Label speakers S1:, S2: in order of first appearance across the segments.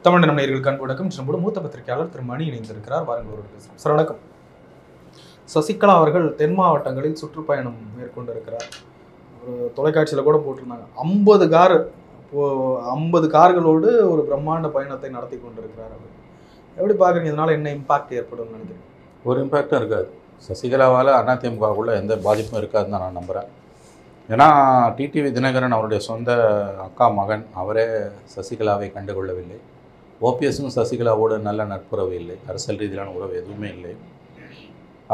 S1: தமிழ் நேயர்களுக்கு அன்பு வணக்கம். நம்முடைய மூத்த பத்திரிகையாளர் திரு மணி இணைந்திருக்கிறார். வாருங்களோடு பேசுகிறோம். சார் வணக்கம். சசிகலா அவர்கள் தென் மாவட்டங்களில் சுற்றுப்பயணம் மேற்கொண்டிருக்கிறார். ஒரு தொலைக்காட்சியில் கூட போட்டிருந்தாங்க. 50 கார்களோடு ஒரு பிரம்மாண்ட பயணத்தை நடத்தி கொண்டிருக்கிறார். அவர் எப்படி பார்க்குறீங்க? இதனால என்ன இம்பாக்ட் ஏற்படும் நினைக்கிறேன்?
S2: ஒரு இம்பேக்டும் இருக்காது. சசிகலாவால் அதிமுகவுக்குள்ள எந்த பாதிப்பும் இருக்காதுன்னு தான் நான் நம்புகிறேன். ஏன்னா டிடிவி தினகரன் அவருடைய சொந்த அக்கா மகன், அவரே சசிகலாவை கண்டுகொள்ளவில்லை. ஓபிஎஸ்ஸும் சசிகலாவோடு நல்ல நட்புறவு இல்லை, அரசியல் ரீதியிலான உறவு எதுவுமே இல்லை.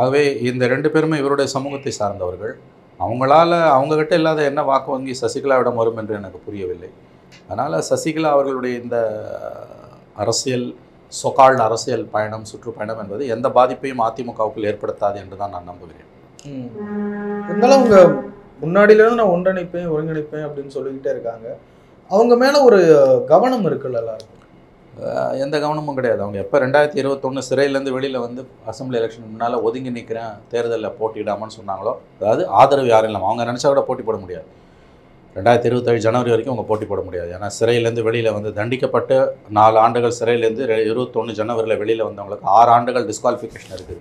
S2: ஆகவே இந்த 2 பேருமே இவருடைய சமூகத்தை சார்ந்தவர்கள். அவங்கக்கிட்ட இல்லாத என்ன வாக்கு வங்கி சசிகலாவிடம் வரும் என்று எனக்கு புரியவில்லை. அதனால் சசிகலா அவர்களுடைய இந்த அரசியல் அரசியல் பயணம், சுற்றுப்பயணம் என்பது எந்த பாதிப்பையும் அதிமுகவுக்குள் ஏற்படுத்தாது என்று தான் நான் நம்புகிறேன்.
S1: இருந்தாலும் அவங்க முன்னாடியிலேருந்து நான் ஒருங்கிணைப்பேன் அப்படின்னு சொல்லிக்கிட்டே இருக்காங்க. அவங்க மேலே ஒரு கவனம் இருக்குல்ல எல்லாருக்கும்?
S2: எந்த கவனமும் கிடையாது. அவங்க எப்போ 2021 சிறையிலேருந்து வெளியில் வந்து அசம்பிளி எலெக்ஷன் முன்னால் ஒதுங்கி நிற்கிறேன், தேர்தலில் போட்டியிடாமன்னு சொன்னாங்களோ, அதாவது ஆதரவு யாரும் இல்லாமல் அவங்க நினச்சா கூட போட்டி போட முடியாது. 2027 ஜனவரி வரைக்கும் அவங்க போட்டி போட முடியாது. ஏன்னா சிறையிலேருந்து வெளியில் வந்து தண்டிக்கப்பட்டு 4 ஆண்டுகள் சிறையிலேருந்து 21 ஜனவரியில் வெளியில் வந்தவங்களுக்கு 6 ஆண்டுகள் டிஸ்குவாலிஃபிகேஷன் இருக்குது.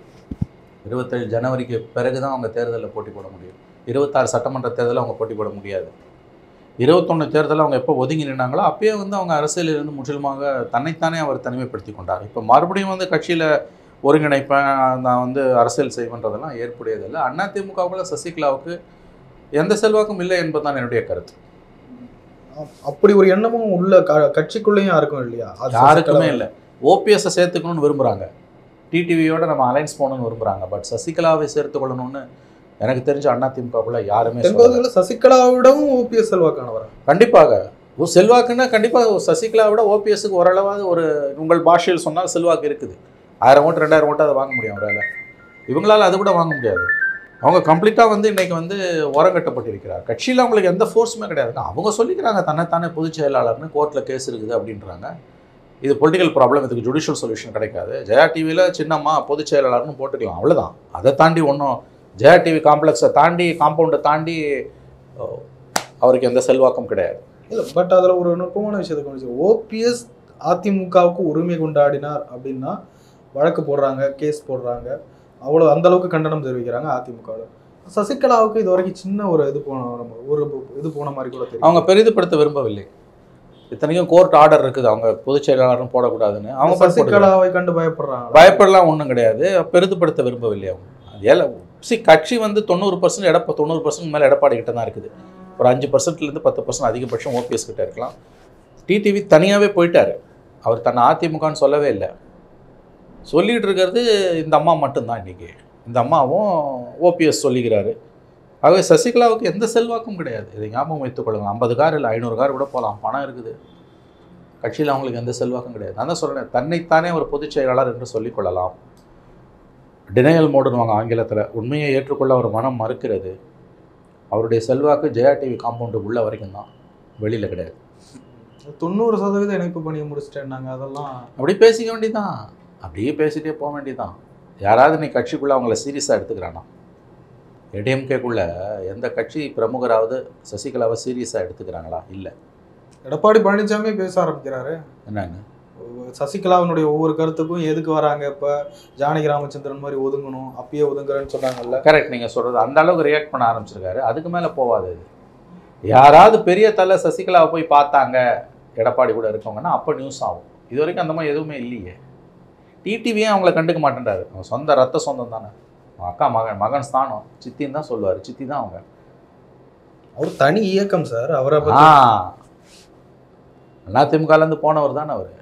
S2: 27 ஜனவரிக்கு பிறகு தான் அவங்க தேர்தலில் போட்டி போட முடியும். 26 சட்டமன்ற தேர்தலில் அவங்க போட்டி போட முடியாது. 21 தேர்தலில் அவங்க எப்போ ஒதுங்கி நின்னாங்களோ அப்பயே வந்து அவங்க அரசியலிருந்து முற்றிலுமாக தன்னைத்தானே அவர் தனிமைப்படுத்தி கொண்டார். இப்போ மறுபடியும் வந்து கட்சியில் ஒருங்கிணைப்பேன், நான் வந்து அரசியல் செய்வேன்றதெல்லாம் ஏற்புடையதில்லை. அதிமுகவுக்குள்ள சசிகலாவுக்கு எந்த செல்வாக்கும் இல்லை என்பதுதான் என்னுடைய கருத்து.
S1: அப்படி ஒரு எண்ணமும் உள்ள கட்சிக்குள்ளேயும் யாருக்கும் இல்லையா?
S2: யாருக்குமே இல்லை. ஓபிஎஸ்ஸை சேர்த்துக்கணும்னு விரும்புகிறாங்க, டிடிவியோட நம்ம அலைன்ஸ் போகணும்னு விரும்புகிறாங்க. பட் சசிகலாவை சேர்த்து கொள்ளணும்னு எனக்கு தெரிஞ்ச அதிமுகவுக்குள்ள யாருமே சொல்லல.
S1: சசிகலாவிடவும் ஓபிஎஸ் செல்வாக்கானவர்
S2: கண்டிப்பாக. செல்வாக்குன்னா கண்டிப்பாக சசிகலாவோட ஓபிஎஸ்க்கு ஓரளவாவது ஒரு உங்கள் பாஷையில் சொன்னால் செல்வாக்கு இருக்குது. 1000 ஓட்டு 2000 ஓட்டு அதை வாங்க முடியும் அவரால். இவங்களால் அது கூட வாங்க முடியாது. அவங்க கம்ப்ளீட்டாக வந்து இன்றைக்கி வந்து ஓரங்கட்டப்பட்டிருக்கிறார். கட்சியில் அவங்களுக்கு எந்த ஃபோர்ஸுமே கிடையாதுங்க. அவங்க சொல்லிக்கிறாங்க தன்னைத்தானே பொதுச் செயலாளர்னு, கோர்ட்டில் கேஸ் இருக்குது அப்படின்றாங்க. இது பொலிட்டிக்கல் ப்ராப்ளம், இதுக்கு ஜுடிஷியல் சொல்யூஷன் கிடைக்காது. ஜெயா டிவியில் சின்னம்மா பொதுச் செயலாளர்னு போட்டுக்கலாம், அவ்வளோதான். அதை தாண்டி ஒன்றும் ஜெயா டிவி காம்ப்ளெக்ஸை தாண்டி, காம்பவுண்டை தாண்டி அவருக்கு எந்த செல்வாக்கும் கிடையாது.
S1: இல்லை, பட் அதில் ஒரு நுட்பமான விஷயத்தை கொஞ்சம், ஓபிஎஸ் அதிமுகவுக்கு உரிமை கொண்டாடினார் அப்படின்னா வழக்கு போடுறாங்க, கேஸ் போடுறாங்க, அவ்வளோ அந்தளவுக்கு கண்டனம் தெரிவிக்கிறாங்க அதிமுகவில். சசிகலாவுக்கு இது வரைக்கும் சின்ன ஒரு இது போன மாதிரி கூட தெரியும்.
S2: அவங்க பெரிதுபடுத்த விரும்பவில்லை. இத்தனைக்கும் கோர்ட் ஆர்டர் இருக்குது, அவங்க பொதுச் செயலாளரும் போடக்கூடாதுன்னு. அவங்க
S1: சசிகலாவை கண்டு பயப்படுறாங்க.
S2: பயப்படலாம் ஒன்றும் கிடையாது, பெரிதுபடுத்த விரும்பவில்லை அவங்க. கட்சி வந்து 90% 90% மேலே எடப்பாடி கிட்ட தான் இருக்குது. ஒரு 5%லேருந்து 10% அதிகபட்சம் ஓபிஎஸ் கிட்ட இருக்கலாம். டிடிவி தனியாகவே போயிட்டார். அவர் தன்னை அதிமுகன்னு சொல்லவே இல்லை. சொல்லிகிட்டு இருக்கிறது இந்த அம்மா மட்டும்தான். இன்றைக்கி இந்த அம்மாவும் ஓபிஎஸ் சொல்லிக்கிறாரு. ஆகவே சசிகலாவுக்கு எந்த செல்வாக்கும் கிடையாது. இதை ஞாபகம் வைத்துக்கொள்ளுங்க. 50 கார் இல்லை 500 கார் கூட போகலாம், பணம் இருக்குது. கட்சியில் அவங்களுக்கு எந்த செல்வாக்கும் கிடையாது. நான் தான் சொல்கிறேன், தன்னைத்தானே ஒரு பொதுச் செயலாளர் என்று சொல்லிக்கொள்ளலாம். டினையல் மோடுன்னுவாங்க ஆங்கிலத்தில். உண்மையை ஏற்றுக்கொள்ள அவர் மனம் மறுக்கிறது. அவருடைய செல்வாக்கு ஜெயா டிவி காம்பவுண்டு உள்ள வரைக்கும் தான், வெளியில் கிடையாது.
S1: 90% இணைப்பு பணியை முடிச்சிட்டேன்னாங்க. அதெல்லாம்
S2: அப்படி பேசிக்க வேண்டியதான், அப்படியே பேசிகிட்டே போக வேண்டியதான். யாராவது நீ கட்சிக்குள்ளே அவங்கள சீரியஸாக எடுத்துக்கிறானா? ஏடிஎம்கேக்குள்ளே எந்த கட்சி பிரமுகராவது சசிகலாவை சீரியஸாக எடுத்துக்கிறாங்களா? இல்லை.
S1: எடப்பாடி பழனிசாமியே பேச ஆரம்பிக்கிறாரு.
S2: என்னன்னு?
S1: சசிகலாவினுடைய ஒவ்வொரு கருத்துக்கும் எதுக்கு வராங்க, இப்போ ஜானகி ராமச்சந்திரன் மாதிரி ஒதுங்கணும், அப்பயே ஒதுங்குறேன்னு சொன்னாங்கல்ல.
S2: கரெக்ட், நீங்கள் சொல்கிறது. அந்த அளவுக்கு ரியாக்ட் பண்ண ஆரம்பிச்சிருக்காரு. அதுக்கு மேலே போவாது. யாராவது பெரிய தலை சசிகலாவை போய் பார்த்தாங்க எடப்பாடி கூட இருக்கவங்கன்னா அப்போ நியூஸ் ஆகும். இது வரைக்கும் அந்த மாதிரி எதுவுமே இல்லையே. டிடிவியே அவங்கள கண்டுக்க மாட்டேன்றாரு. அவங்க சொந்த ரத்த சொந்தம் தானே, அக்கா மகன் ஸ்தானம், சித்தின்னு தான் சொல்லுவார். சித்தி தான் அவங்க.
S1: அவர் தனி இயக்கம் சார். அவரை
S2: அதிமுகலேருந்து போனவர் தானே அவர்.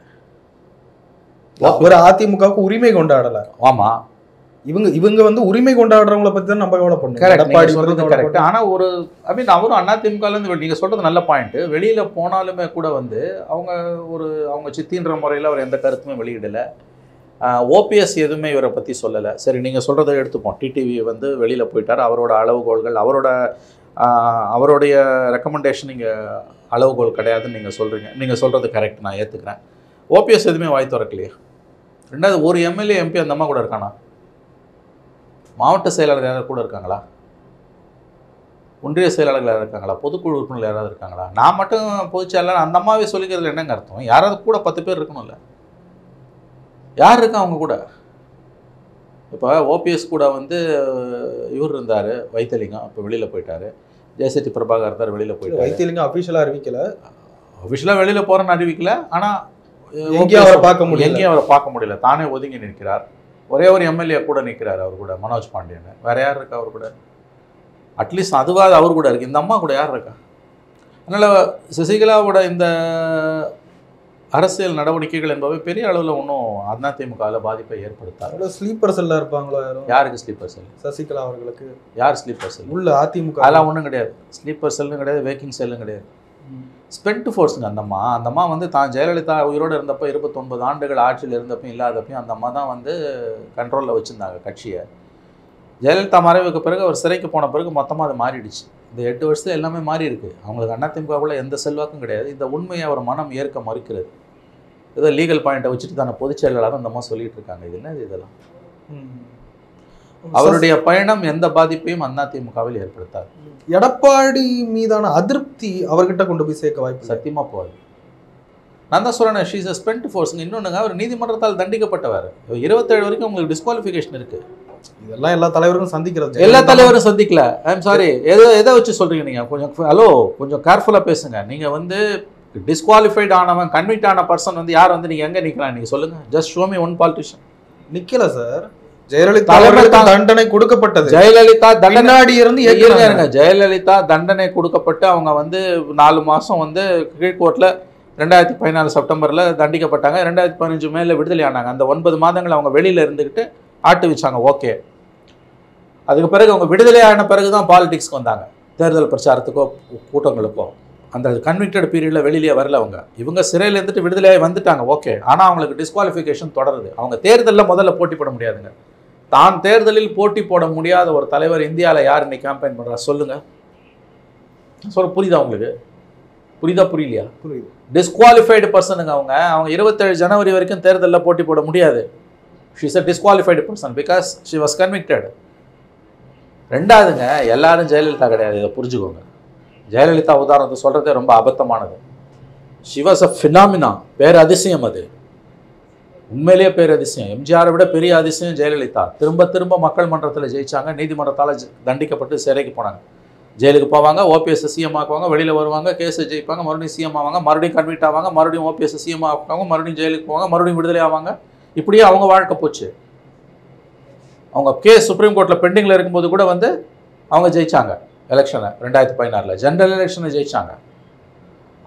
S1: ஒரு அதிமுகவுக்கு உரிமை கொண்டாடல.
S2: ஆமாம்,
S1: இவங்க வந்து உரிமை கொண்டாடுறவங்களை பற்றி தான் நம்ம கவலை பண்ணுவோம்.
S2: எடப்பாடி சொல்கிறது கரெக்ட். ஆனால் ஒரு அவரும் அதிமுகலேருந்து, நீங்கள் சொல்கிறது நல்ல பாயிண்ட்டு. வெளியில் போனாலுமே கூட வந்து அவங்க சித்தின்ற முறையில் அவர் எந்த கருத்துமே வெளியிடலை. ஓபிஎஸ் எதுவுமே இவரை பற்றி சொல்லலை. சரி, நீங்கள் சொல்கிறத எடுத்துப்போம். டிடிவி வந்து வெளியில் போயிட்டார். அவரோட அளவுகோல்கள், அவருடைய ரெக்கமெண்டேஷன் இங்கே அளவுகோல் கிடையாதுன்னு நீங்கள் சொல்கிறீங்க. நீங்கள் சொல்கிறது கரெக்ட், நான் ஏற்றுக்கிறேன். ஓபிஎஸ் எதுவுமே வாய் திறக்கலையே. ரெண்டாவது, ஒரு எம்எல்ஏ எம்பி அந்த அம்மா கூட இருக்கானா? மாவட்ட செயலாளர் யாரும் கூட இருக்காங்களா? ஒன்றிய செயலாளர்கள் யாராவது இருக்காங்களா, பொதுக்குழு உறுப்பினர்கள் யாராவது இருக்காங்களா? நான் மட்டும் பொதுச் செயலாளர் அந்த அம்மாவே சொல்லிக்கிறதுல என்னங்க அர்த்தம்? யாராவது கூட 10 பேர் இருக்கணும்ல. யார் இருக்கா அவங்க கூட? இப்போ ஓபிஎஸ் கூட வந்து இவர் இருந்தார் வைத்தியலிங்கம், இப்போ வெளியில் போயிட்டார். ஜெயசக்தி பிரபாகர் இருந்தார், வெளியில் போயிட்டார்.
S1: வைத்தியலிங்கம் அஃபிஷியலாக அறிவிக்கல,
S2: அஃபிஷியலாக வெளியில் போகிறேன்னு அறிவிக்கல. ஆனால்
S1: எங்கேயும் அவரை பார்க்க முடியல,
S2: எங்கேயும் அவரை பார்க்க முடியல. தானே ஒதுங்கி நிற்கிறார். ஒரே ஒரு எம்எல்ஏ கூட நிற்கிறார் அவர் கூட, மனோஜ் பாண்டியன். வேற யார் இருக்கா அவர் கூட? அட்லீஸ்ட் அதுவாது அவர் கூட இருக்குது. இந்த அம்மா கூட யார் இருக்கா? அதனால் சசிகலாவோட இந்த அரசியல் நடவடிக்கைகள் என்பவை பெரிய அளவில் ஒன்றும் அதிமுகவில் பாதிப்பை ஏற்படுத்தாது.
S1: ஸ்லீப்பர் செல்லாக இருப்பாங்களோ யாரும்?
S2: யாருக்கு ஸ்லீப்பர் செல்?
S1: சசிகலா அவர்களுக்கு.
S2: யார் ஸ்லீப்பர் செல்?
S1: உள்ள அதிமுக
S2: அதெல்லாம் ஒன்றும் கிடையாது. ஸ்லீப்பர் செல்லும் கிடையாது, வேக்கிங் செல்லும் கிடையாது. ஸ்பெண்ட் ஃபோர்ஸுங்க அந்தம்மா. அந்தம்மா வந்து தான் ஜெயலலிதா உயிரோடு இருந்தப்போ 29 ஆண்டுகள் ஆட்சியில் இருந்தப்பையும் இல்லாதப்பையும் அந்த அம்மா தான் வந்து கண்ட்ரோலில் வச்சுருந்தாங்க கட்சியை. ஜெயலலிதா மறைவுக்கு பிறகு அவர் சிறைக்கு போன பிறகு மொத்தமாக அது மாறிடுச்சு. இந்த 8 வருஷத்தில் எல்லாமே மாறி இருக்குது. அவங்களுக்கு அதிமுகவுக்குள்ள எந்த செல்வாக்கும் கிடையாது. இந்த உண்மையை அவர் மனம் ஏற்க மறுக்கிறது. ஏதோ லீகல் பாயிண்ட்டை வச்சுட்டு தானே பொதுச் செயலாளர் அந்த அம்மா சொல்லிட்டு இருக்காங்க. இது என்ன இதெல்லாம்? அவருடைய பயணம் எந்த பாதிப்பையும் அதிமுகவில் ஏற்படுத்தாது.
S1: எடப்பாடி மீதான அதிருப்தி அவர்கிட்ட கொண்டு போய் சேர்க்க வாய்ப்பு
S2: சத்தியமாக போகாது. நான் தான் சொல்கிறேன், ஷீஸ் அ ஸ்பெண்ட் ஃபோர்ஸுங்க. இன்னொன்றுங்க, அவர் நீதிமன்றத்தால் தண்டிக்கப்பட்டவர். 27 வரைக்கும் உங்களுக்கு டிஸ்குவாலிஃபிகேஷன் இருக்குது.
S1: இதெல்லாம் எல்லா தலைவரும் சந்திக்கிறது.
S2: எல்லா தலைவரும் சந்திக்கல. ஐம் சாரி, எதை வச்சு சொல்கிறீங்க நீங்கள்? கொஞ்சம் ஹலோ, கொஞ்சம் கேர்ஃபுல்லாக பேசுங்க. நீங்கள் வந்து டிஸ்குவாலிஃபைட் ஆனவன், கன்விக்ட் ஆன பர்சன் வந்து யார் வந்து நீங்கள் எங்கே நிற்கலாம் நீங்கள் சொல்லுங்கள். Just show me one politician.
S1: நிக்கல சார். ஜெயலலிதா தண்டனை கொடுக்கப்பட்டது.
S2: ஜெயலலிதா
S1: தண்டனாடி இருந்து
S2: ஜெயலலிதா தண்டனை கொடுக்கப்பட்டு அவங்க வந்து 4 மாதம் வந்து கீழ்கோர்ட்டில் 2014 செப்டம்பரில் தண்டிக்கப்பட்டாங்க. 2015 மேல விடுதலை ஆனாங்க. அந்த 9 மாதங்கள் அவங்க வெளியில் இருந்துக்கிட்டு ஆட்டு வச்சாங்க. ஓகே, அதுக்கு பிறகு அவங்க விடுதலை ஆன பிறகு தான் பாலிடிக்ஸ்க்கு வந்தாங்க, தேர்தல் பிரச்சாரத்துக்கோ கூட்டங்களுக்கோ. அந்த கன்விக்டட் பீரியடில் வெளியிலே வரல அவங்க. இவங்க சிறையில் இருந்துட்டு விடுதலையாக வந்துட்டாங்க. ஓகே, ஆனால் அவங்களுக்கு டிஸ்குவாலிஃபிகேஷன் தொடருது. அவங்க தேர்தலில் முதல்ல போட்டி போட முடியாதுங்க. தான் தேர்தலில் போட்டி போட முடியாத ஒரு தலைவர் இந்தியாவில் யார் இன்னைக்கு கேம்பெயின் பண்ணுறா சொல்லுங்க. புரியுதா உங்களுக்கு? புரியுதா புரியலையா?
S1: புரியுது.
S2: டிஸ்குவாலிஃபைடு பர்சனுங்க அவங்க. 27 ஜனவரி வரைக்கும் தேர்தலில் போட்டி போட முடியாது. She is a disqualified person because she was convicted. ரெண்டாவதுங்க, எல்லாரும் ஜெயலலிதா கிடையாது, இதை புரிஞ்சுக்கோங்க. ஜெயலலிதா உதாரணத்தை சொல்கிறதே ரொம்ப அபத்தமானது. She was a phenomena. பேர் அதிசயம். அது உண்மையிலேயே பேர் அதிசயம். எம்ஜிஆரை விட பெரிய அதிசயம் ஜெயலலிதா. திரும்ப திரும்ப மக்கள் மன்றத்தில் ஜெயிச்சாங்க, நீதிமன்றத்தால் தண்டிக்கப்பட்டு சிறைக்கு போனாங்க. ஜெயிலுக்கு போவாங்க, ஓபிஎஸ் சிஎம் ஆக்குவாங்க, வெளியில் வருவாங்க, கேஸை ஜெயிப்பாங்க, மறுபடியும் சிஎம் ஆவாங்க, மறுபடியும் கன்விக்ட் ஆவாங்க, மறுபடியும் ஓபிஎஸ் சிஎம் ஆக்குவாங்க, மறுபடியும் ஜெயிலுக்கு போவாங்க, மறுபடியும் விடுதலை ஆவாங்க. இப்படியே அவங்க வாழ்க்கை போச்சு. அவங்க கேஸ் சுப்ரீம் கோர்ட்டில் பெண்டிங்கில் இருக்கும்போது கூட வந்து அவங்க ஜெயிச்சாங்க எலெக்ஷனை. 2016 ஜெனரல் எலெக்ஷனை ஜெயிச்சாங்க.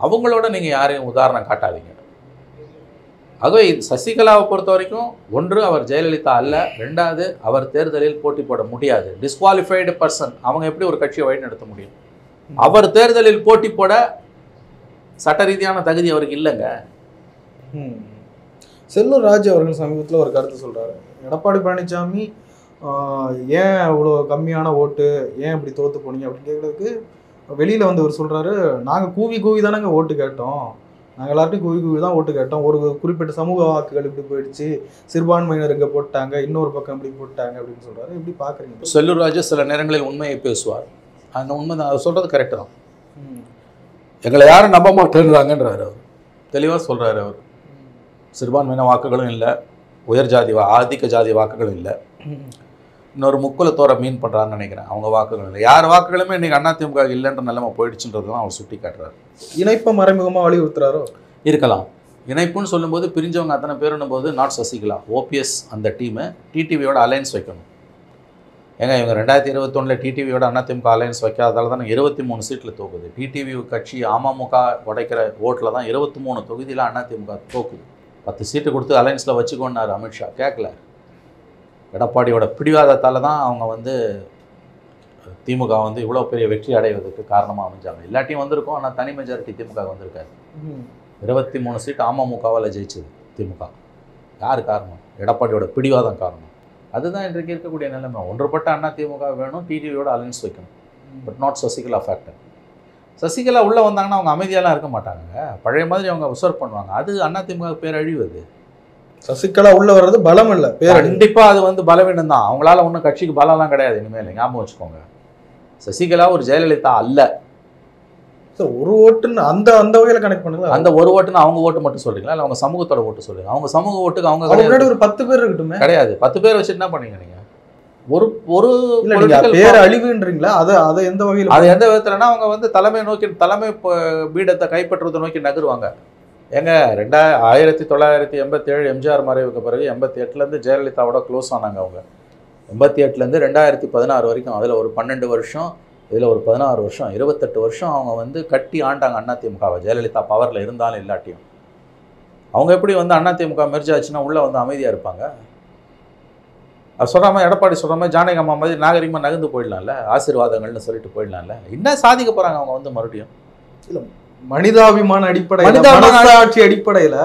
S2: அவங்களோட நீங்கள் யாரையும் உதாரணம் காட்டாதீங்க. ஆகவே சசிகலாவை பொறுத்த வரைக்கும், ஒன்று அவர் ஜெயலலிதா அல்ல, ரெண்டாவது அவர் தேர்தலில் போட்டி போட முடியாது. Disqualified person. அவங்க எப்படி ஒரு கட்சியை வழிநடத்த முடியும்? அவர் தேர்தலில் போட்டி போட சட்ட ரீதியான தகுதி அவருக்கு இல்லைங்க.
S1: செல்லூர் ராஜு அவர்கள் சமீபத்தில் ஒரு கருத்து சொல்கிறாரு. எடப்பாடி பழனிசாமி ஏன் இவ்வளோ கம்மியான ஓட்டு, ஏன் இப்படி தோற்று போனீங்க அப்படின்னு கேட்குறதுக்கு வெளியில் வந்து அவர் சொல்கிறாரு, நாங்கள் கூவி கூவி தானேங்க ஓட்டு கேட்டோம், நாங்கள் எல்லார்ட்டையும் கூவி கூவி தான் ஓட்டு கேட்டோம். ஒரு குறிப்பிட்ட சமூக வாக்குகள் இப்படி போயிடுச்சு, சிறுபான்மையினர் இங்கே போட்டாங்க, இன்னொரு பக்கம் இப்படி போட்டாங்க அப்படின்னு சொல்கிறாரு. எப்படி பார்க்குறீங்க?
S2: செல்லூர் ராஜு சில நேரங்களில் உண்மையை பேசுவார். அந்த உண்மை தான், அவர் சொல்கிறது கரெக்டு தான். எங்களை யாரும் நம்ப மாட்டேன்றாங்கன்றார் அவர். தெளிவாக சொல்கிறாரு அவர். சிறுபான்மையின வாக்குகளும் இல்லை, உயர் ஜாதி ஆதிக்க ஜாதி வாக்குகளும் இல்லை, இன்னொரு முக்குலத்தோரை மீன் பண்ணுறாருன்னு நினைக்கிறேன், அவங்க வாக்குகள் இல்லை. யார் வாக்குகளுமே இன்றைக்கி அதிமுக இல்லைன்ற நிலைமை போயிடுச்சுன்றது தான் அவர் சுட்டி காட்டுறாரு.
S1: இணைப்பை மறைமுகமாக வலியுறுத்துறாரோ? இருக்கலாம்.
S2: இணைப்புன்னு சொல்லும்போது பிரிஞ்சவங்க அத்தனை பேருன்னும் போது நாட் சசிகலா, ஓபிஎஸ் அந்த டீமை டிடிவியோட அலையன்ஸ் வைக்கணும். ஏங்க இவங்க 2021 டிடிவியோட அதிமுக அலையன்ஸ் வைக்காததால தான் 23 சீட்டில் தோக்குது. டிடிவி கட்சி அமமுக உடைக்கிற ஓட்டில் தான் 23 தொகுதியில் அதிமுக தோக்குது. 10 சீட்டு கொடுத்து அலையன்ஸில் வச்சுக்கோன்னாரு அமித்ஷா, கேட்கல. எடப்பாடியோட பிடிவாதத்தால் தான் அவங்க வந்து திமுக வந்து இவ்வளோ பெரிய வெற்றி அடைவதற்கு காரணமாக அமைஞ்சாங்க. எல்லாத்தையும் வந்திருக்கும், ஆனால் தனி மெஜாரிட்டி திமுக வந்திருக்காரு. 23 சீட்டு அமமுகவால் ஜெயிச்சது திமுக. யார் காரணம்? எடப்பாடியோட பிடிவாதம் காரணம். அதுதான் இன்றைக்கு இருக்கக்கூடிய நிலைமை. ஒன்றுபட்ட அதிமுக வேணும், டிடிவியோட அலைன்ஸ் வைக்கணும், but not Sasikala factor. Sasikala உள்ளே வந்தாங்கன்னா அவங்க அமைதியாலாம் இருக்க மாட்டாங்க, பழைய மாதிரி அவங்க உசர் பண்ணுவாங்க. அது அதிமுக பேரழிவு.
S1: சசிகலா உள்ள வர்றது பலம் இல்லை,
S2: கண்டிப்பாக அது வந்து பலவீனம் தான். அவங்களால ஒன்றும் கட்சிக்கு பலம்லாம் கிடையாது. இனிமேல் ஞாபகம் வச்சுக்கோங்க. சசிகலா ஒரு ஜெயலலிதா அல்ல.
S1: சார் ஒரு ஓட்டுன்னு அந்த அந்த வகையில கனெக்ட் பண்ணுங்க.
S2: அந்த ஒரு ஓட்டுன்னு அவங்க ஓட்டு மட்டும் சொல்றீங்களா, இல்லை அவங்க சமூகத்தோட ஓட்டு சொல்றீங்க? அவங்க சமூக ஓட்டுக்கு அவங்க
S1: முன்னாடி ஒரு 10 பேர் இருக்கட்டுமே.
S2: கிடையாது. 10 பேர் வச்சு என்ன பண்ணீங்க நீங்க? ஒரு ஒரு
S1: பேர் அழிவுன்றீங்களா? அதை எந்த வகையில்,
S2: அது எந்த விதத்துலன்னா அவங்க வந்து தலைமை நோக்கி, தலைமை பீடத்தை கைப்பற்றுவதை நோக்கி நகருவாங்க. ஏங்க 1987 எம்ஜிஆர் மறைவுக்கு பிறகு 88லேருந்து ஜெயலலிதாவோட க்ளோஸ் ஆனாங்க அவங்க. 88லேருந்து 2016 வரைக்கும், அதில் ஒரு 12 வருஷம், இதில் ஒரு 16 வருஷம், 28 வருஷம் அவங்க வந்து கட்டி ஆண்டாங்க அதிமுகவை. ஜெயலலிதா பவரில் இருந்தாலும் இல்லாட்டியும் அவங்க எப்படி வந்து அதிமுக மெர்ஜ் ஆச்சுன்னா உள்ளே வந்து அமைதியாக இருப்பாங்க? அது சொல்கிற மாதிரி, எடப்பாடி சொல்கிற மாதிரி ஜானகி அம்மா மாதிரி நாகரிகமாக நகர்ந்து போயிடலாம்ல, ஆசீர்வாதங்கள்னு சொல்லிட்டு போயிடலாம்ல. என்ன சாதிக்க போகிறாங்க அவங்க வந்து மறுபடியும்?
S1: இல்லை, மனிதாபிமான அடிப்படையில், மனசாட்சி அடிப்படையில்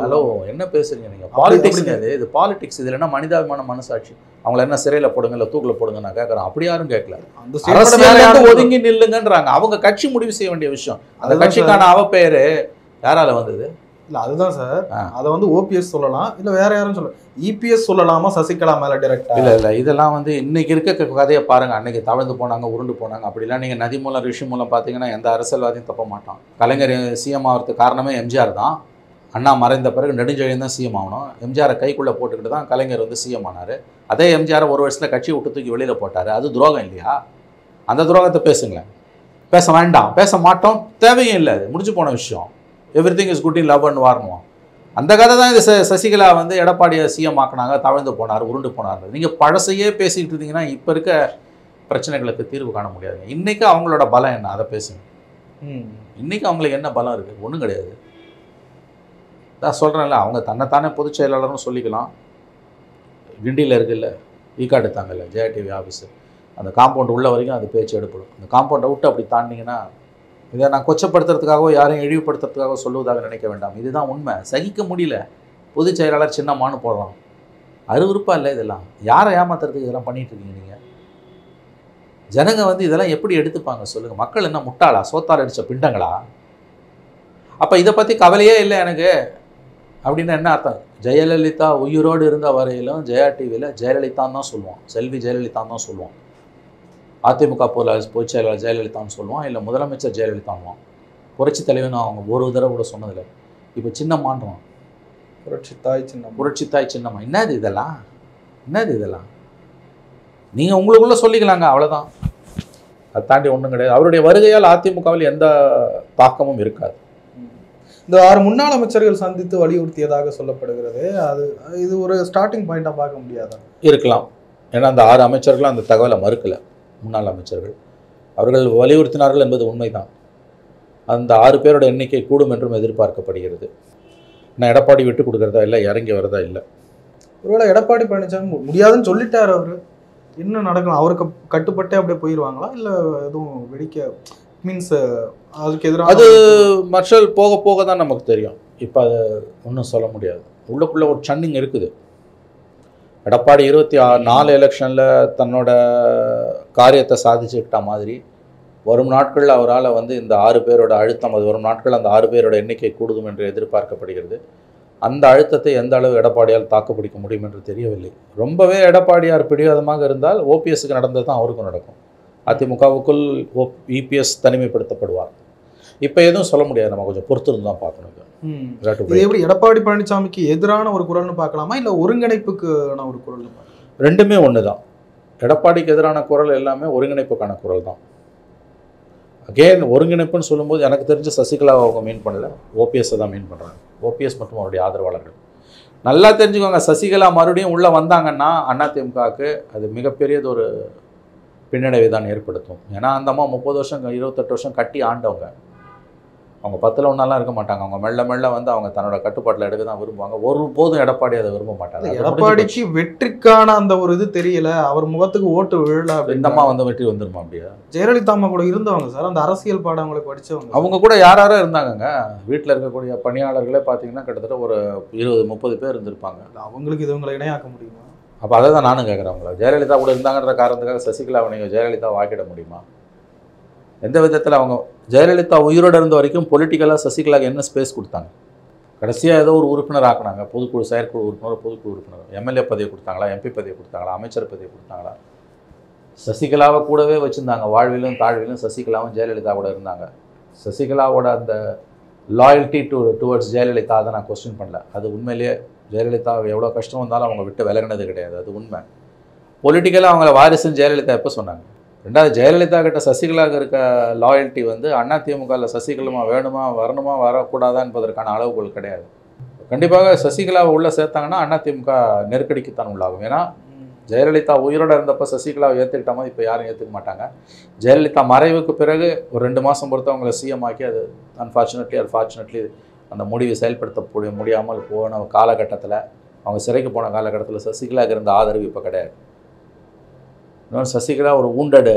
S2: ஹலோ என்ன பேசுறீங்க நீங்க? பாலிடிக்ஸ் இது பாலிடிக்ஸ். இதுல என்ன மனிதாபிமான மனசாட்சி? அவங்கள என்ன சிறையில் போடுங்க இல்லை தூக்கில் போடுங்க நான் கேட்குறேன். அப்படி யாரும் கேட்கல. ஒதுங்கி நில்லுங்கன்றாங்க. அவங்க கட்சி முடிவு செய்ய வேண்டிய விஷயம். அந்த கட்சிக்கான அவப்பெயரு யாரால வந்தது?
S1: இல்லை அதுதான் சார். அதை வந்து ஓபிஎஸ் சொல்லலாம், இல்லை வேற யாரும் சொல்லலாம். இபிஎஸ் சொல்லலாமா சசிகலா மேலே டைரக்டா? இல்லை
S2: இல்லை, இதெல்லாம் வந்து இன்னைக்கு இருக்க கதையை பாருங்க. அன்னைக்கு தவழ்ந்து போனாங்க, உருண்டு போனாங்க. அப்படிலாம் நீங்கள் நதி மூலம் ரிஷி மூலம் பார்த்தீங்கன்னா எந்த அரசியல்வாதியும் தப்ப மாட்டான். கலைஞர் சிஎம் ஆகிறதுக்கு காரணமே எம்ஜிஆர் தான். அண்ணா மறைந்த பிறகு நெடுஞ்செழியன் தான் சிஎம் ஆகணும். எம்ஜிஆரை கைக்குள்ளே போட்டுக்கிட்டு தான் கலைஞர் வந்து சிஎம் ஆனார். அதே எம்ஜிஆரை ஒரு வருஷத்தில் கட்சி விட்டு தூக்கி வெளியில் போட்டார். அது துரோகம் இல்லையா? அந்த துரோகத்தை பேசுங்களேன். பேச வேண்டாம், பேச மாட்டோம், தேவையும் இல்லை. அது முடிஞ்சு போன விஷயம். Everything is good in love and வார்னுவோம். அந்த கதை தான் இது. சசிகலா வந்து எடப்பாடியை சிஎம் ஆக்கினாங்க, தவழ்ந்து போனார், உருண்டு போனார். நீங்கள் பழசையே பேசிக்கிட்டு இருந்தீங்கன்னா இப்போ இருக்க பிரச்சனைகளுக்கு தீர்வு காண முடியாது. இன்றைக்கி அவங்களோட பலம் என்ன, அதை பேசுங்க. இன்றைக்கி அவங்களுக்கு என்ன பலம் இருக்குது? ஒன்றும் கிடையாது. நான் சொல்கிறேன்ல, அவங்க தன்னைத்தானே பொதுச் செயலாளர்னு சொல்லிக்கலாம். கிண்டியில் இருக்குல்ல, ஈக்காடு தாங்கல்ல ஜெயா டிவி ஆஃபீஸு, அந்த காம்பவுண்ட் உள்ள வரைக்கும் அது பேச்சு எடுப்படும். அந்த காம்பவுண்டை விட்டு அப்படி தாண்டிங்கன்னா, இதை நான் கொச்சப்படுத்துறதுக்காகவோ யாரையும் இழிவுபடுத்துறதுக்காக சொல்லுவதாக நினைக்க வேண்டாம். இதுதான் உண்மை. சகிக்க முடியல. பொதுச் செயலாளர் சின்னமானு போடுறோம். அருவருப்பா இல்லை இதெல்லாம்? யாரை ஏமாத்துறதுக்கு இதெல்லாம் பண்ணிட்டு இருக்கீங்க நீங்கள்? ஜனங்க வந்து இதெல்லாம் எப்படி எடுத்துப்பாங்க சொல்லுங்கள்? மக்கள் என்ன முட்டாளா? சோத்தால் அடித்த பிண்டங்களா? அப்போ இதை பற்றி கவலையே இல்லை எனக்கு அப்படின்னு என்ன அர்த்தம்? ஜெயலலிதா உயிரோடு இருந்த வரையிலும் ஜெயா டிவியில் ஜெயலலிதான் தான் சொல்லுவான், செல்வி ஜெயலலிதான் தான் சொல்லுவான். அதிமுக பொதுச் செயலாளர் ஜெயலலிதான்னு சொல்லுவான், இல்லை முதலமைச்சர் ஜெயலலிதான்வான். புரட்சி தலைவன் அவங்க ஒரு தடவை கூட சொன்னதில்லை. இப்போ சின்னம்மான்றான். புரட்சி தாய் சின்னம்மா. என்னது இதெல்லாம்? என்னது இதெல்லாம்? நீங்கள் உங்களுக்குள்ளே சொல்லிக்கலாங்க, அவ்வளோதான். அதை தாண்டி ஒன்றும் கிடையாது. அவருடைய வருகையால் அதிமுகவில் எந்த தாக்கமும் இருக்காது.
S1: இந்த 6 முன்னாள் அமைச்சர்கள் சந்தித்து வலியுறுத்தியதாக சொல்லப்படுகிறது. இது ஒரு ஸ்டார்டிங் பாயிண்டாக பார்க்க முடியாதா?
S2: இருக்கலாம். ஏன்னா அந்த 6 அமைச்சர்களும் அந்த தகவலை மறுக்கலை. முன்னாள் அமைச்சர்கள் அவர்கள் வலியுறுத்தினார்கள் என்பது உண்மைதான். அந்த 6 பேரோட எண்ணிக்கை கூடும் என்றும் எதிர்பார்க்கப்படுகிறது. நான் எடப்பாடி விட்டு கொடுக்குறதா இல்லை, இறங்கி வரதா இல்லை.
S1: ஒருவேளை எடப்பாடி பழனிசாமி முடியாதுன்னு சொல்லிட்டார். அவர் என்ன நடக்கலாம்? அவருக்கு கட்டுப்பட்டே அப்படியே போயிடுவாங்களா, இல்லை எதுவும் வெடிக்க மீன்ஸ் அதுக்கு எதிராக?
S2: அது மர்ஷல் போக போக தான் நமக்கு தெரியும். இப்போ அதை ஒன்றும் சொல்ல முடியாது. உள்ளுக்குள்ளே ஒரு சன்னிங் இருக்குது. எடப்பாடி 24 எலெக்ஷனில் தன்னோட காரியத்தை சாதிச்சுக்கிட்ட மாதிரி வரும் நாட்களில் அவரால் வந்து இந்த 6 பேரோட அழுத்தம், அது வரும் நாட்கள் அந்த 6 பேரோட எண்ணிக்கை கூடுதும் என்று எதிர்பார்க்கப்படுகிறது. அந்த அழுத்தத்தை எந்த அளவு எடப்பாடியால் தாக்குப்பிடிக்க முடியும் என்று தெரியவில்லை. ரொம்பவே எடப்பாடியார் பிடிவாதமாக இருந்தால் ஓபிஎஸ்க்கு நடந்தது தான் அவருக்கும் நடக்கும். அதிமுகவுக்குள் இபிஎஸ் தனிமைப்படுத்தப்படுவார். இப்போ எதுவும் சொல்ல முடியாது. நம்ம கொஞ்சம் பொறுத்திருந்து தான் பார்க்கணும்.
S1: இது எப்படி எடப்பாடி பழனிசாமிக்கு எதிரான ஒரு குரல்னு பார்க்கலாமா, இல்லை ஒருங்கிணைப்புக்கான ஒரு குரல்?
S2: ரெண்டுமே ஒன்று தான். எடப்பாடிக்கு எதிரான குரல் எல்லாமே ஒருங்கிணைப்புக்கான குரல் தான். அகெயின் ஒருங்கிணைப்புன்னு சொல்லும்போது எனக்கு தெரிஞ்ச சசிகலாவை அவங்க மீன் பண்ணல, ஓபிஎஸ்ஸை தான் மீன் பண்ணுறாங்க. ஓபிஎஸ் மற்றும் அவருடைய ஆதரவாளர்கள். நல்லா தெரிஞ்சுக்கோங்க, சசிகலா மறுபடியும் உள்ளே வந்தாங்கன்னா அதிமுகவுக்கு அது மிகப்பெரியது ஒரு பின்னடைவை தான் ஏற்படுத்தும். ஏன்னா அந்த அம்மா 30 வருஷம் 28 வருஷம் கட்டி ஆண்டவங்க. அவங்க 10ல் ஒன்றாலாம் இருக்க மாட்டாங்க. அவங்க மெல்ல மெல்ல வந்து அவங்க தன்னோட கட்டுப்பாட்டில் எடுக்க தான் விரும்புவாங்க. ஒருபோதும் எடப்பாடி அதை விரும்ப மாட்டாங்க.
S1: எடப்பாடிக்கு வெற்றிக்கான அந்த ஒரு இது தெரியல, அவர் முகத்துக்கு ஓட்டு விழல.
S2: இந்த அம்மா வந்து வெற்றி வந்துருமா? அப்படியா?
S1: ஜெயலலிதா அம்மா கூட இருந்தவங்க சார், அந்த அரசியல் பாடங்களை படித்தவங்க.
S2: அவங்க கூட யாரோ இருந்தாங்கங்க. வீட்டில் இருக்கக்கூடிய பணியாளர்களே பார்த்தீங்கன்னா கிட்டத்தட்ட ஒரு 20-30 பேர் இருந்திருப்பாங்க.
S1: அவங்களுக்கு இது இவங்களை இணையாக்க முடியுமா?
S2: அப்போ அதை தான் நானும் கேட்குறேன். அவங்கள ஜெயலலிதா கூட இருந்தாங்கன்ற காரணத்துக்காக சசிகலாவை நீங்கள் ஜெயலலிதா வாக்கிட முடியுமா? எந்த விதத்தில்? அவங்க ஜெயலலிதா உயிரோடு இருந்த வரைக்கும் பொலிட்டிக்கலாக சசிகலாவுக்கு என்ன ஸ்பேஸ் கொடுத்தாங்க? கடைசியாக ஏதோ ஒரு உறுப்பினர் ஆக்கினாங்க, பொதுக்குழு செயற்குழு உறுப்பினர், பொதுக்குழு உறுப்பினர். எம்எல்ஏ பதவி கொடுத்தாங்களா, எம்பி பதவி கொடுத்தாங்களா, அமைச்சர் பதவி கொடுத்தாங்களா? சசிகலாவை கூடவே வச்சுருந்தாங்க, வாழ்விலும் தாழ்விலும் சசிகலாவும் ஜெயலலிதா கூட இருந்தாங்க. சசிகலாவோட அந்த லாயல்ட்டி டுவர்ட்ஸ் ஜெயலலிதா அதை நான் கொஸ்டின் பண்ணல. அது உண்மையிலேயே ஜெயலலிதா எவ்வளோ கஷ்டம் வந்தாலும் அவங்க விட்டு விலகினது கிடையாது, அது உண்மை. பொலிட்டிக்கலாக அவங்கள வாரிசுன்னு ஜெயலலிதா எப்போ சொன்னாங்க? ரெண்டாவது, ஜெயலலிதா கிட்ட சசிகலாவுக்கு இருக்க லாயல்ட்டி வந்து அதிமுகவில் சசிகலா வேணுமா வரணுமா வரக்கூடாதா என்பதற்கான அளவுகள் கிடையாது. கண்டிப்பாக சசிகலாவை உள்ளே சேர்த்தாங்கன்னா அதிமுக நெருக்கடிக்குத்தான் உள்ளாகும். ஏன்னா ஜெயலலிதா உயிரோடு இருந்தப்போ சசிகலாவை ஏற்றுக்கிட்ட மாதிரி இப்போ யாரும் ஏற்றுக்க மாட்டாங்க. ஜெயலலிதா மறைவுக்கு பிறகு ஒரு 2 மாதம் பொறுத்து அவங்கள சிஎம் ஆக்கி அது அன்ஃபார்ச்சுனேட்லி அந்த முடிவை செயல்படுத்த முடியாமல் போன காலகட்டத்தில், அவங்க சிறைக்கு போன காலகட்டத்தில் சசிகலாவுக்கு இருந்த ஆதரவு இப்போ கிடையாது. இன்னொன்று, சசிகலா ஒரு wounded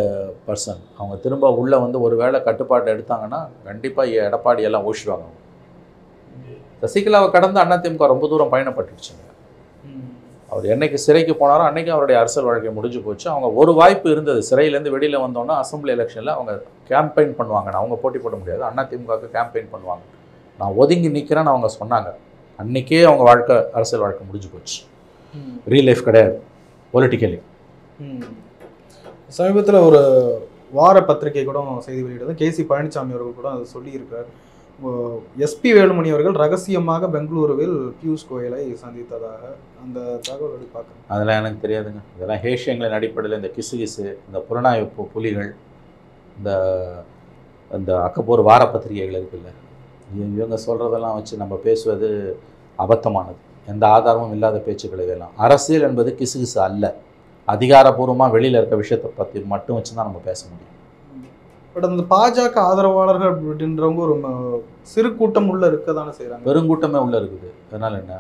S2: பர்சன். அவங்க திரும்ப உள்ளே வந்து ஒரு வேளை கட்டுப்பாட்டை எடுத்தாங்கன்னா கண்டிப்பாக எடப்பாடி எல்லாம் ஓடிடுவாங்க. சசிகலாவை கடந்து அதிமுக ரொம்ப தூரம் பயணப்பட்டுடுச்சுங்க. அவர் என்னைக்கு சிறைக்கு போனாரோ அன்றைக்கி அவருடைய அரசியல் வாழ்க்கை முடிஞ்சு போச்சு. அவங்க ஒரு வாய்ப்பு இருந்தது, சிறையிலேருந்து வெளியில் வந்தோன்னா அசம்பிளி எலெக்ஷனில் அவங்க கேம்பெயின் பண்ணுவாங்க. அவங்க போட்டி போட முடியாது, அதிமுகவுக்கு கேம்பெயின் பண்ணுவாங்க. நான் ஒதுங்கி நிற்கிறேன்னு அவங்க சொன்னாங்க. அன்றைக்கே அவங்க வாழ்க்கை அரசியல் வாழ்க்கை முடிஞ்சு போச்சு. ரியல் லைஃப் கிடையாது பொலிட்டிக்கலி.
S1: சமீபத்தில் ஒரு வார பத்திரிகை கூட செய்தி வெளியிட்டது, கேசி பழனிசாமி அவர்கள் கூட அதை சொல்லியிருக்கிறார். எஸ்பி வேலுமணி அவர்கள் ரகசியமாக பெங்களூருவில் பியூஷ் கோயலை சந்தித்ததாக அந்த தகவல் பார்க்குறேன்.
S2: அதெல்லாம் எனக்கு தெரியாதுங்க. இதெல்லாம் ஹேஷியங்களின் அடிப்படையில் இந்த கிசு இந்த புலனாய்வு புலிகள், இந்த அக்கப்போர் வார பத்திரிகைகள் இருக்குல்ல, இவங்க சொல்கிறதெல்லாம் வச்சு நம்ம பேசுவது அபத்தமானது. எந்த ஆதாரமும் இல்லாத பேச்சுக்களை எல்லாம். அரசியல் என்பது கிசு அல்ல. அதிகாரப்பூர்வமாக வெளியில் இருக்க விஷயத்தை பற்றி மட்டும் வச்சு தான் நம்ம பேச முடியும்.
S1: பட் அந்த பாஜக ஆதரவாளர்கள் அப்படின்றவங்க ஒரு சிறு கூட்டம் உள்ள இருக்க தானே செய்கிறாங்க.
S2: பெருங்கூட்டமே உள்ளே இருக்குது. அதனால் என்ன,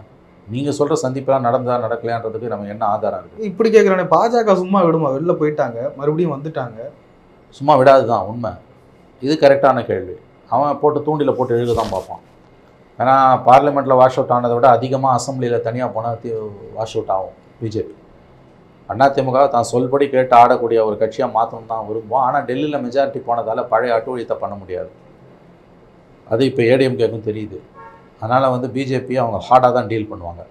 S2: நீங்கள் சொல்கிற சந்திப்பெல்லாம் நடக்கலையான்றதுக்கு நம்ம என்ன ஆதாரம் இருக்குது?
S1: இப்படி கேட்குறானே, பாஜக சும்மா விடுமா? வெளில போயிட்டாங்க, மறுபடியும் வந்துட்டாங்க.
S2: சும்மா விடாது தான் உண்மை. இது கரெக்டான கேள்வி. அவன் போட்டு தூண்டில் போட்டு எழுத தான் பார்ப்பான். ஏன்னா பார்லிமெண்ட்டில் வாஷ் அவுட் ஆனதை விட அதிகமாக அசம்பிளியில் தனியாக போனால் வாஷ் அவுட் ஆகும் பிஜேபி. அதிமுக தான் சொல்படி கேட்டு ஆடக்கூடிய ஒரு கட்சியாக மாற்றணும் தான் விரும்புவோம். ஆனால் டெல்லியில் மெஜாரிட்டி போனதால் பழைய அட்டூழியத்தை பண்ண முடியாது. அது இப்போ ஏடிஎம்கேக்கும் தெரியுது. அதனால் வந்து பிஜேபி அவங்க ஹார்டாக தான் டீல் பண்ணுவாங்க.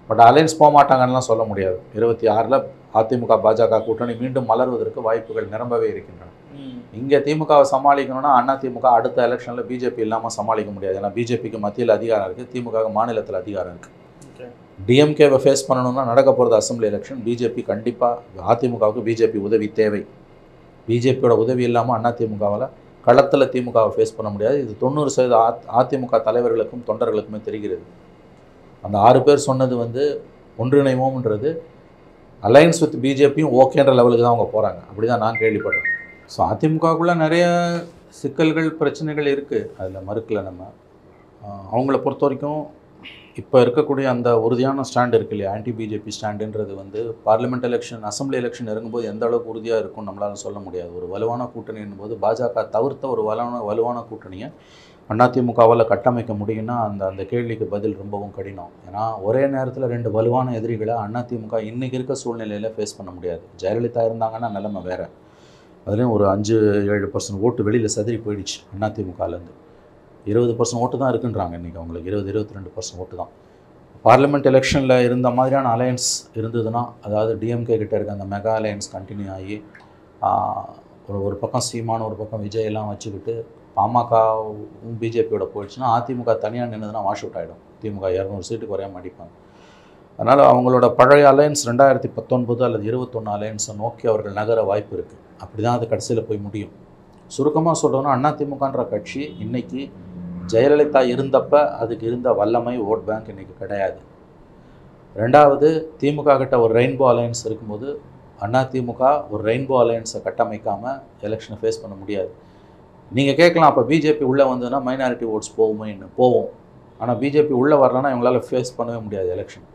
S2: பட் அலையன்ஸ் போக மாட்டாங்கன்னெலாம் சொல்ல முடியாது. 26 அதிமுக பாஜக கூட்டணி மீண்டும் மலர்வதற்கு வாய்ப்புகள் நிரம்பவே இருக்கின்றன. இங்கே திமுகவை சமாளிக்கணும்னா அதிமுக அடுத்த எலெக்ஷனில் பிஜேபி இல்லாமல் சமாளிக்க முடியாது. ஏன்னா பிஜேபிக்கு மத்தியில் அதிகாரம் இருக்குது, திமுக மாநிலத்தில் அதிகாரம் இருக்குது. டிஎம்கேவை ஃபேஸ் பண்ணணும்னா நடக்க போகிறது அசம்பிளி எலெக்ஷன். பிஜேபி கண்டிப்பாக அதிமுகவுக்கு பிஜேபி உதவி தேவை. பிஜேபியோட உதவி இல்லாமல் அதிமுகவில் களத்தில் திமுகவை ஃபேஸ் பண்ண முடியாது. இது 90% அதிமுக தலைவர்களுக்கும் தொண்டர்களுக்குமே தெரிகிறது. அந்த 6 பேர் சொன்னது வந்து ஒன்றிணைவோம்ன்றது அலையன்ஸ் வித் பிஜேபியும் ஓகேன்ற லெவலுக்கு தான் அவங்க போகிறாங்க. அப்படி தான் நான் கேள்விப்படுறேன். ஸோ அதிமுகவுக்குள்ளே நிறைய சிக்கல்கள் பிரச்சனைகள் இருக்குது, அதில் மறுக்கலை நம்ம. அவங்கள பொறுத்த வரைக்கும் இப்போ இருக்கக்கூடிய அந்த உறுதியான ஸ்டாண்ட் இருக்கு இல்லையா, ஆன்டி பிஜேபி ஸ்டாண்டுன்றது வந்து பார்லிமெண்ட் எலெக்ஷன் அசம்பிளி எலெக்ஷன் இறங்கும்போது எந்த அளவுக்கு உறுதியாக இருக்கும் நம்மளால் சொல்ல முடியாது. ஒரு வலுவான கூட்டணி என்பது பாஜக தவிர்த்த ஒரு வலுவான கூட்டணியை அதிமுகவால் கட்டமைக்க முடியும்னா அந்த கேள்விக்கு பதில் ரொம்பவும் கடினம். ஏன்னா ஒரே நேரத்தில் 2 வலுவான எதிரிகளை அதிமுக இன்றைக்கி இருக்க சூழ்நிலையில் ஃபேஸ் பண்ண முடியாது. ஜெயலலிதா இருந்தாங்கன்னா நிலைமை வேறு. அதுலேயும் ஒரு 5-7% ஓட்டு வெளியில் சதுரி போயிடுச்சு. அதிமுகலேருந்து 20% ஓட்டு தான் இருக்குன்றாங்க இன்றைக்கி. அவங்களுக்கு 20-22% ஓட்டு தான். பார்லிமெண்ட் எலெக்ஷனில் இருந்த மாதிரியான அலையன்ஸ் இருந்ததுன்னா, அதாவது டிஎம்கே கிட்டே இருக்க அந்த மெகா அலையன்ஸ் கண்டினியூ ஆகி ஒரு பக்கம் சீமான் ஒரு பக்கம் விஜய் எல்லாம் வச்சுக்கிட்டு பாமகவும் பிஜேபியோட போயிடுச்சுன்னா, அதிமுக தனியாக நின்றுதுன்னா வாஷ் அவுட் ஆகிடும். திமுக 200 சீட்டுக்கு குறையாம அடிப்பாங்க. அதனால் அவங்களோட பழைய அலையன்ஸ் 2019 அல்லது 21 அலையன்ஸை நோக்கி அவர்கள் நகர வாய்ப்பு இருக்குது. அப்படி தான் அது கடைசியில் போய் முடியும். சுருக்கமாக சொல்கிறோன்னா, அதிமுகன்ற கட்சி இன்றைக்கி ஜெயலலிதா இருந்தப்போ அதுக்கு இருந்த வல்லமை ஓட் பேங்க் இன்றைக்கி கிடையாது. ரெண்டாவது, திமுக கிட்ட ஒரு ரெயின்போ அலையன்ஸ் இருக்கும்போது அதிமுக ஒரு ரெயின்போ அலையன்ஸை கட்டமைக்காமல் எலெக்ஷனை ஃபேஸ் பண்ண முடியாது. நீங்கள் கேட்கலாம், அப்போ பிஜேபி உள்ளே வந்ததுன்னா மைனாரிட்டி ஓட்ஸ் போவோம். ஆனால் பிஜேபி உள்ளே வரலன்னா இவங்களால் ஃபேஸ் பண்ணவே முடியாது எலெக்ஷன்.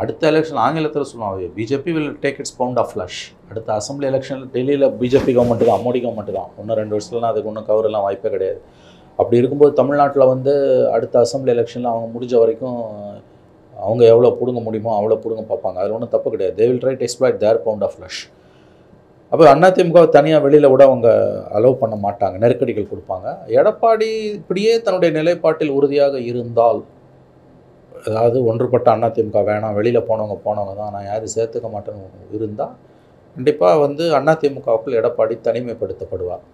S2: அடுத்த எலெக்ஷன் ஆங்கிலத்தில் சொல்லுவாங்க, BJP will take its pound of flesh. அடுத்த அசம்பிளி எலெக்ஷனில் டெல்லியில் பிஜேபி கவர்மெண்ட்டு தான், மோடி கவர்மெண்ட்டு தான். 1-2 வருஷத்துலாம் அதுக்கு ஒன்றும் கவரெல்லாம் வாய்ப்பே கிடையாது. அப்படி இருக்கும்போது தமிழ்நாட்டில் வந்து அடுத்த அசம்பிளி எலெக்ஷனில் அவங்க முடிஞ்ச வரைக்கும் அவங்க எவ்வளோ பிடுங்க முடியுமோ அவ்வளோ பிடுங்க பார்ப்பாங்க. அதில் ஒன்றும் தப்பு கிடையாது. They will try to exploit their pound of flesh. அப்போ அதிமுக தனியாக வெளியில் விட அவங்க அலோவ் பண்ண மாட்டாங்க, நெருக்கடிகள் கொடுப்பாங்க. எடப்பாடி இப்படியே தன்னுடைய நிலைப்பாட்டில் உறுதியாக இருந்தால், அதாவது ஒன்றுபட்ட அதிமுக வேணாம், வெளியில் போனவங்க தான், நான் யாரும் சேர்த்துக்க மாட்டேன்னு இருந்தால் கண்டிப்பாக வந்து அதிமுகவுக்குள் எடப்பாடி தனிமைப்படுத்தப்படுவார்.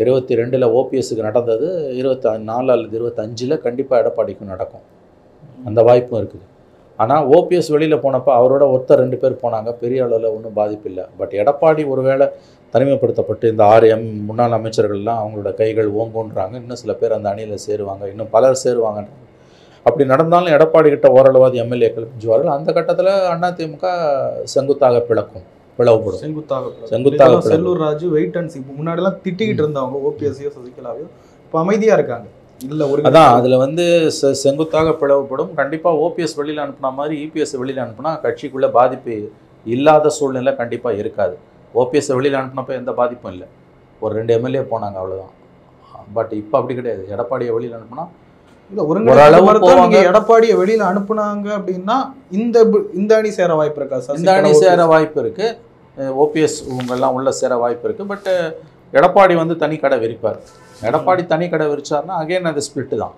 S2: 22ல் ஓபிஎஸ்க்கு நடந்தது 24 அல்லது 25ல் கண்டிப்பாக எடப்பாடிக்கும் நடக்கும். அந்த வாய்ப்பும் இருக்குது. ஆனால் ஓபிஎஸ் வெளியில் போனப்போ அவரோட ஒருத்தர் 2 பேர் போனாங்க, பெரிய அளவில் ஒன்றும் பாதிப்பு இல்லை. பட் எடப்பாடி ஒருவேளை தனிமைப்படுத்தப்பட்டு இந்த 6 முன்னாள் அமைச்சர்கள்லாம் அவங்களோட கைகள் ஓங்குன்றாங்க. இன்னும் சில பேர் அந்த அணியில் சேருவாங்க, இன்னும் பலர் சேருவாங்க. அப்படி நடந்தாலும் எடப்பாடி கிட்ட ஓரளவாதி எம்எல்ஏக்கள் பிஞ்சுவார்கள். அந்த கட்டத்தில் அதிமுக செங்குத்தாக பிளவுபடும்.
S1: செங்குத்தாக Sellur Raju wait and see முன்னாடிலாம் திட்டிக்கிட்டு இருந்தவங்க ஓபிஎஸ்ஸையோ சசிகலாவையோ இப்போ அமைதியாக இருக்காங்க. இல்லை ஒரு
S2: அதான் அதில் வந்து செங்குத்தாக பிளவுபடும். கண்டிப்பாக ஓபிஎஸ் வெளியில் அனுப்புன மாதிரி இபிஎஸ் வெளியில் அனுப்புனா கட்சிக்குள்ளே பாதிப்பு இல்லாத சூழ்நிலை கண்டிப்பாக இருக்காது. ஓபிஎஸ் வெளியில் அனுப்புனப்போ எந்த பாதிப்பும் இல்லை, ஒரு 2 எம்எல்ஏ போனாங்க அவ்வளோதான். பட் இப்போ அப்படி கிடையாது. எடப்பாடியை வெளியில் அனுப்புனா
S1: இல்லை ஒரு எடப்பாடியை வெளியில் அனுப்புனாங்க அப்படின்னா இந்த அணி சேர வாய்ப்பு இருக்கா சார்?
S2: இந்த அணி சேர வாய்ப்பு இருக்குது. ஓபிஎஸ் இவங்கெல்லாம் உள்ள சேர வாய்ப்பு இருக்குது. பட் எடப்பாடி வந்து தனி கடை விரிப்பார். எடப்பாடி தனி கடை விரிச்சார்னா அகைன் அது ஸ்பிளிட்டு தான்.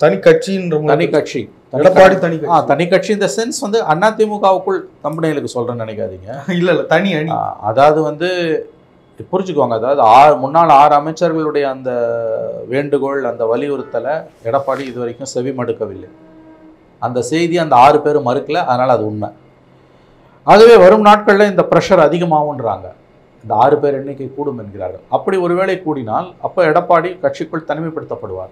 S1: தனி கட்சின்ற
S2: தனி கட்சி
S1: எடப்பாடி
S2: தனி கட்சி இந்த சென்ஸ் வந்து அதிமுகவுக்குள் கம்பெனிகளுக்கு சொல்கிறேன்னு நினைக்காதீங்க.
S1: இல்லை தனி அணி.
S2: அதாவது வந்து புரிஞ்சுக்குவாங்க. அதாவது முன்னாள் 6 அமைச்சர்களுடைய அந்த வேண்டுகோள், அந்த வலியுறுத்தலை எடப்பாடி இது வரைக்கும் செவி மடுக்கவில்லை. அந்த செய்தி அந்த 6 பேரும் மறுக்கல. அதனால் அது உண்மை. ஆகவே வரும் நாட்களில் இந்த ப்ரெஷர் அதிகமாகுன்றாங்க. இந்த 6 பேர் எண்ணிக்கை கூடும் என்கிறார்கள். அப்படி ஒருவேளை கூடினால் அப்போ எடப்பாடி கட்சிக்குள் தனிமைப்படுத்தப்படுவார்.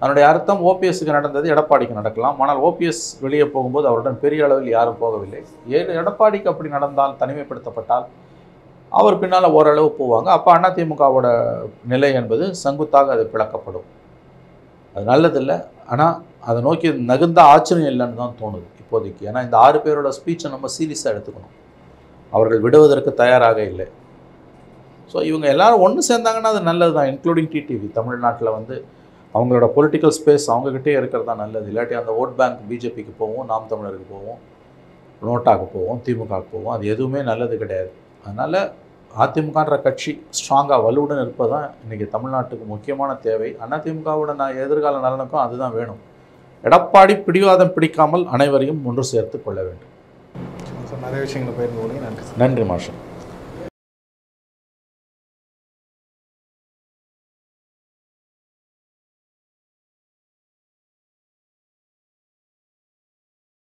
S2: அதனுடைய அர்த்தம் ஓபிஎஸ்க்கு நடந்தது எடப்பாடிக்கு நடக்கலாம். ஆனால் ஓபிஎஸ் வெளியே போகும்போது அவருடன் பெரிய அளவில் யாரும் போகவில்லை. எடப்பாடிக்கு அப்படி நடந்தால், தனிமைப்படுத்தப்பட்டால் அவர் பின்னால் ஓரளவு போவாங்க. அப்போ அதிமுகவோட நிலை என்பது செங்குத்தாக அது பிளக்கப்படும். அது நல்லதில்லை. ஆனால் அதை நோக்கி நகுந்த ஆச்சரியம் இல்லைன்னு தான் தோணுது இப்போதைக்கு. ஏன்னா இந்த 6 பேரோட ஸ்பீச்சை நம்ம சீரியஸாக எடுத்துக்கணும். அவர்கள் விடுவதற்கு தயாராக இல்லை. ஸோ இவங்க எல்லாரும் ஒன்று சேர்ந்தாங்கன்னா அது நல்லது தான். இன்க்ளூடிங் டிடிவி தமிழ்நாட்டில் வந்து அவங்களோட பொலிட்டிக்கல் ஸ்பேஸ் அவங்ககிட்டே இருக்கிறது தான் நல்லது. இல்லாட்டி அந்த ஓட் பேங்க் பிஜேபிக்கு போவோம், நாம் தமிழருக்கு போவோம், நோட்டாக்கு போவோம், திமுகவுக்கு போவோம். அது எதுவுமே நல்லது கிடையாது. அதனால் அதிமுகன்ற கட்சி ஸ்ட்ராங்காக வலுவுடன் இருப்பது தான் இன்றைக்கி தமிழ்நாட்டுக்கு முக்கியமான தேவை. அதிமுகவோட எதிர்கால நலனுக்கும் அதுதான் வேணும். எடப்பாடி பிடிவாதம் பிடிக்காமல் அனைவரையும் ஒன்று சேர்த்து கொள்ள வேண்டும்.
S1: நிறைய விஷயங்களை பயிர்ந்து.
S2: நன்றி மாஷா.